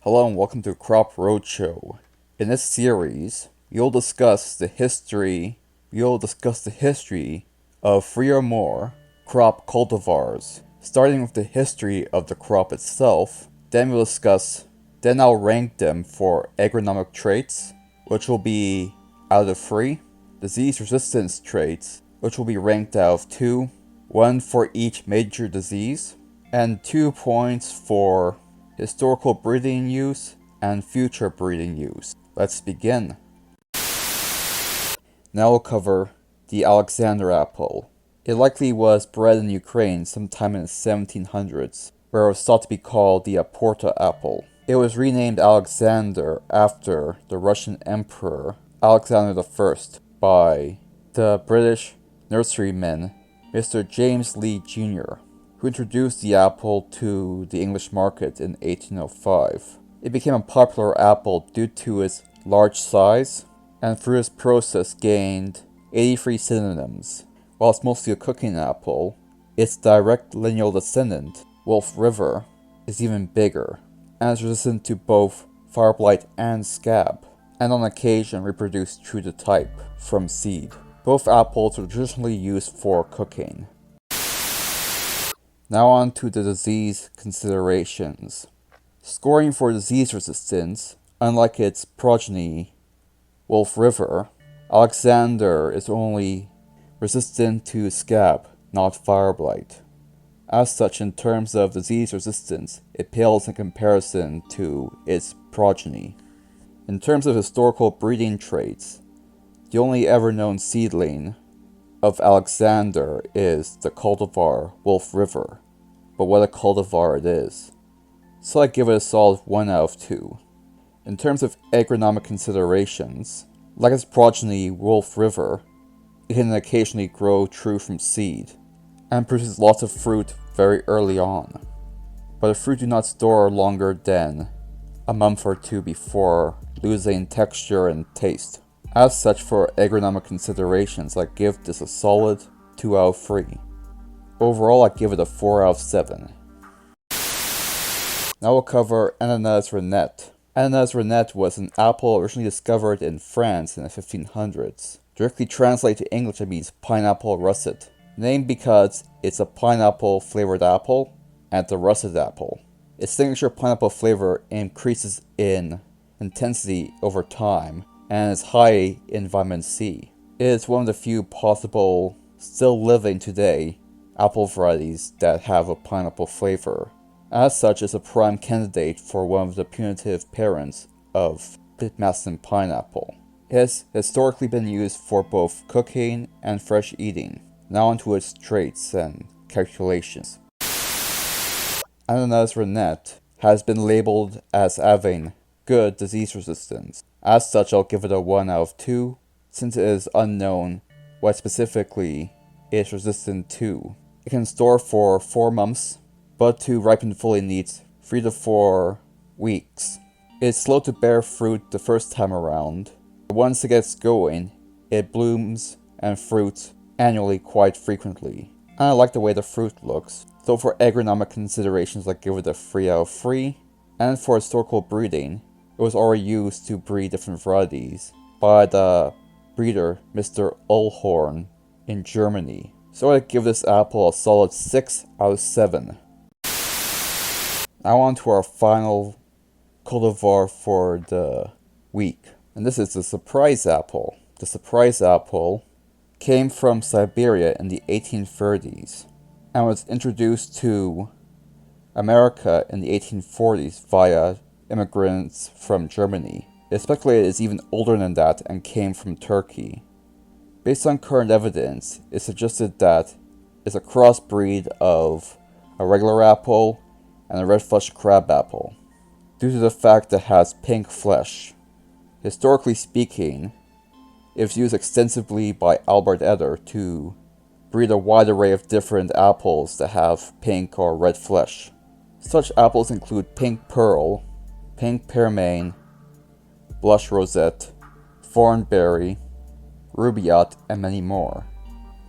Hello and welcome to Crop Roadshow. In this series, we'll discuss the history of 3 or more crop cultivars, starting with the history of the crop itself. Then I'll rank them for agronomic traits, which will be out of 3, disease resistance traits, which will be ranked out of 2, 1 for each major disease, and 2 points for historical breeding use and future breeding use. Let's begin. Now we'll cover the Alexander apple. It likely was bred in Ukraine sometime in the 1700s, where it was thought to be called the Aporta apple. It was renamed Alexander after the Russian Emperor Alexander I by the British nurseryman Mr. James Lee Jr., who introduced the apple to the English market in 1805. It became a popular apple due to its large size, and through this process gained 83 synonyms. While it's mostly a cooking apple, its direct lineal descendant, Wolf River, is even bigger, and is resistant to both fire blight and scab, and on occasion reproduced true to type from seed. Both apples were traditionally used for cooking. Now on to the disease considerations. Scoring for disease resistance, unlike its progeny, Wolf River, Alexander is only resistant to scab, not fire blight. As such, in terms of disease resistance, it pales in comparison to its progeny. In terms of historical breeding traits, the only ever known seedling of Alexander is the cultivar Wolf River, but what a cultivar it is. So I give it a solid 1 out of 2. In terms of agronomic considerations, like its progeny Wolf River, it can occasionally grow true from seed, and produces lots of fruit very early on. But the fruit do not store longer than a month or 2 before losing texture and taste. As such, for agronomic considerations, I give this a solid 2 out of 3. Overall, I give it a 4 out of 7. Now we'll cover Annanas Reinette. Annanas Reinette was an apple originally discovered in France in the 1500s. Directly translated to English, it means pineapple russet. Named because it's a pineapple flavored apple and it's a russet apple. Its signature pineapple flavor increases in intensity over time and is high in vitamin C. It is one of the few possible, still living today, apple varieties that have a pineapple flavor. As such, it's a prime candidate for one of the putative parents of Pitmaster pineapple. It has historically been used for both cooking and fresh eating. Now onto its traits and calculations. Annanas Reinette has been labeled as having good disease resistance. As such, I'll give it a 1 out of 2, since it is unknown what specifically it is resistant to. It can store for 4 months, but to ripen fully needs 3 to 4 weeks. It is slow to bear fruit the first time around, but once it gets going, it blooms and fruits annually quite frequently. And I like the way the fruit looks, so for agronomic considerations I give it a 3 out of 3, and for historical breeding, it was already used to breed different varieties by the breeder Mr. Ullhorn in Germany. So I give this apple a solid 6 out of 7. Now on to our final cultivar for the week. And this is the surprise apple. The surprise apple came from Siberia in the 1830s and was introduced to America in the 1840s via immigrants from Germany. It's speculated it's even older than that and came from Turkey. Based on current evidence, it suggested that it's a crossbreed of a regular apple and a red-fleshed crab apple, due to the fact that it has pink flesh. Historically speaking, it was used extensively by Albert Eder to breed a wide array of different apples that have pink or red flesh. Such apples include pink pearl, pink pearmain, blush rosette, thornberry, rubaiyat, and many more.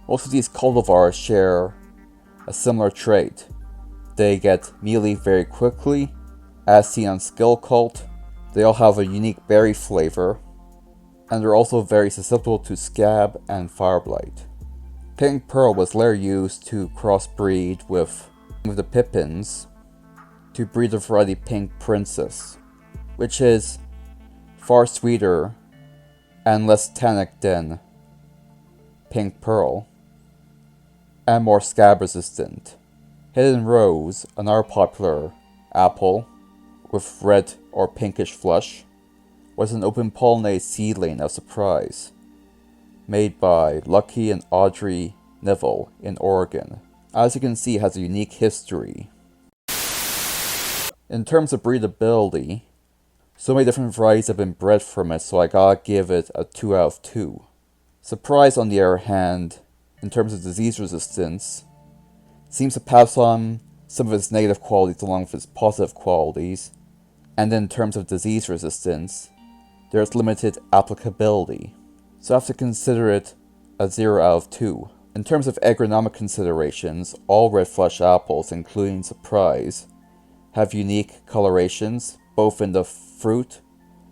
Most of these cultivars share a similar trait. They get mealy very quickly, As seen on Skill Cult, they all have a unique berry flavor, and they're also very susceptible to scab and fire blight. Pink Pearl was later used to crossbreed with the Pippins to breed the variety Pink Princess, which is far sweeter and less tannic than Pink Pearl, and more scab resistant. Hidden Rose, another popular apple with red or pinkish flesh, was an open pollinated seedling of Surprise, made by Lucky and Audrey Neville in Oregon. As you can see, it has a unique history. In terms of breedability, so many different varieties have been bred from it, so I gotta give it a 2 out of 2. Surprise, on the other hand, in terms of disease resistance, seems to pass on some of its negative qualities along with its positive qualities, and in terms of disease resistance, there's limited applicability, so I have to consider it a 0 out of 2. In terms of agronomic considerations, all red flesh apples, including Surprise, have unique colorations, both in the fruit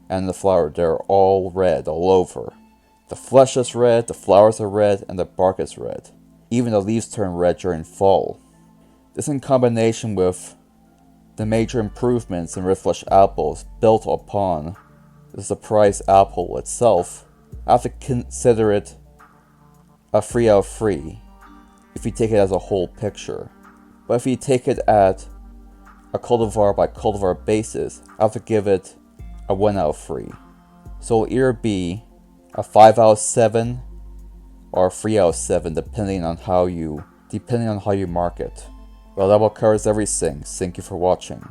and the flower. They're all red all over. The flesh is red, the flowers are red, and the bark is red. Even the leaves turn red during fall. This, in combination with the major improvements in red flesh apples built upon the Surprise apple itself, I have to consider it a 3 out of 3 if you take it as a whole picture. But if you take it at a cultivar by cultivar basis, I have to give it a 1 out of 3. So it'll either be a 5 out of 7 or a 3 out of 7 depending on how you mark it. Well, that about covers everything. Thank you for watching.